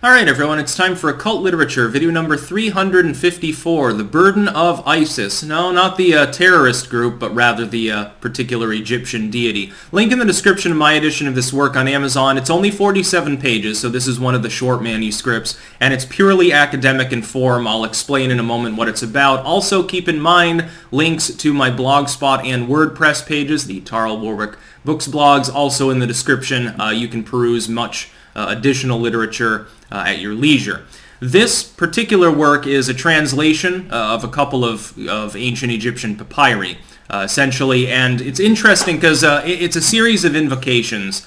Alright everyone, it's time for Occult Literature, video number 354, The Burden of Isis. No, not the terrorist group, but rather the particular Egyptian deity. Link in the description of my edition of this work on Amazon. It's only 47 pages, so this is one of the short manuscripts, and it's purely academic in form. I'll explain in a moment what it's about. Also, keep in mind links to my Blogspot and WordPress pages, the Tarl Warwick Books blogs, also in the description. You can peruse much additional literature at your leisure. This particular work is a translation of a couple of ancient Egyptian papyri, essentially, and it's interesting because it's a series of invocations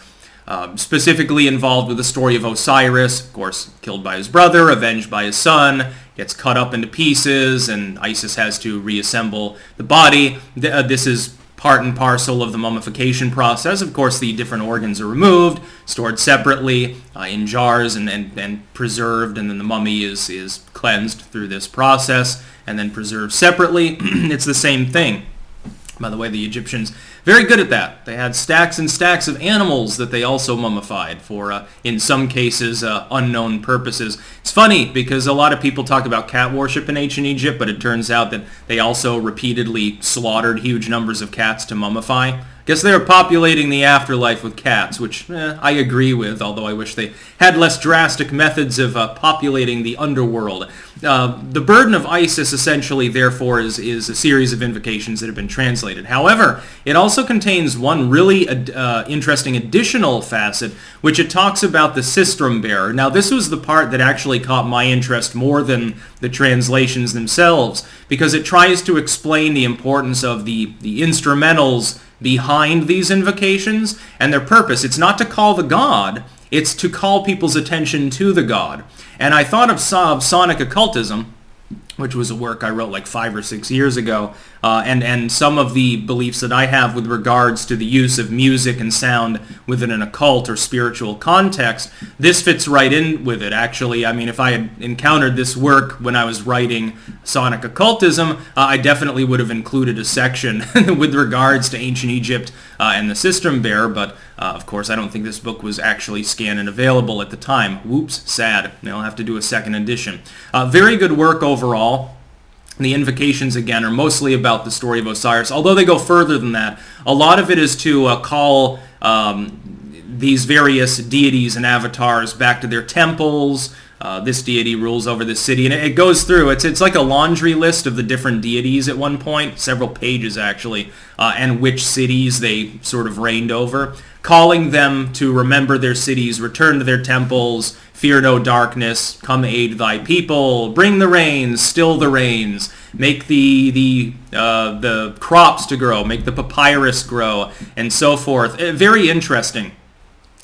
specifically involved with the story of Osiris, of course, killed by his brother, avenged by his son, gets cut up into pieces, and Isis has to reassemble the body. This is part and parcel of the mummification process. Of course, the different organs are removed, stored separately in jars and preserved, and then the mummy is cleansed through this process and then preserved separately. It's the same thing. By the way, the Egyptians, very good at that. They had stacks and stacks of animals that they also mummified for, in some cases, unknown purposes. It's funny because a lot of people talk about cat worship in ancient Egypt, but it turns out that they also repeatedly slaughtered huge numbers of cats to mummify. Guess they were populating the afterlife with cats, which I agree with, although I wish they had less drastic methods of populating the underworld. The Burden of Isis, essentially, therefore, is a series of invocations that have been translated. However, it also contains one really interesting additional facet, which it talks about the sistrum bearer. Now, this was the part that actually caught my interest more than the translations themselves, because it tries to explain the importance of the instrumentals behind these invocations and their purpose. It's not to call the god, it's to call people's attention to the god. And I thought of Sonic Occultism, which was a work I wrote like 5 or 6 years ago, and some of the beliefs that I have with regards to the use of music and sound within an occult or spiritual context. This fits right in with it, actually. I mean, if I had encountered this work when I was writing Sonic Occultism, I definitely would have included a section with regards to ancient Egypt and the sistrum bearer, but of course I don't think this book was actually scanned and available at the time. Whoops, sad. I'll have to do a second edition. Very good work overall. The invocations, again, are mostly about the story of Osiris, although they go further than that. A lot of it is to call these various deities and avatars back to their temples. This deity rules over this city, and it goes through. It's like a laundry list of the different deities at one point, several pages actually, and which cities they sort of reigned over, calling them to remember their cities, return to their temples, fear no darkness, come aid thy people, bring the rains, still the rains, make the crops to grow, make the papyrus grow, and so forth. Very interesting.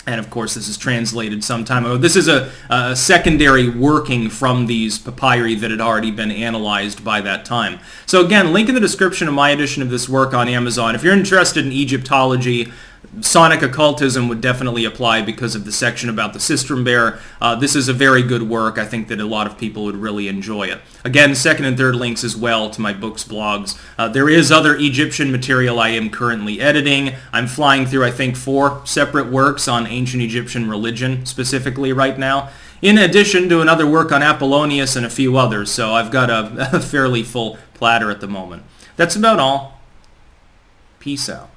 And of course, this is translated some time ago. This is a secondary working from these papyri that had already been analyzed by that time. So again, link in the description of my edition of this work on Amazon. If you're interested in Egyptology, Sonic Occultism would definitely apply because of the section about the sistrum bearer. This is a very good work. I think that a lot of people would really enjoy it. Again, second and third links as well to my books, blogs. There is other Egyptian material I am currently editing. I'm flying through, I think, 4 separate works on ancient Egyptian religion specifically right now, in addition to another work on Apollonius and a few others. So I've got a fairly full platter at the moment. That's about all. Peace out.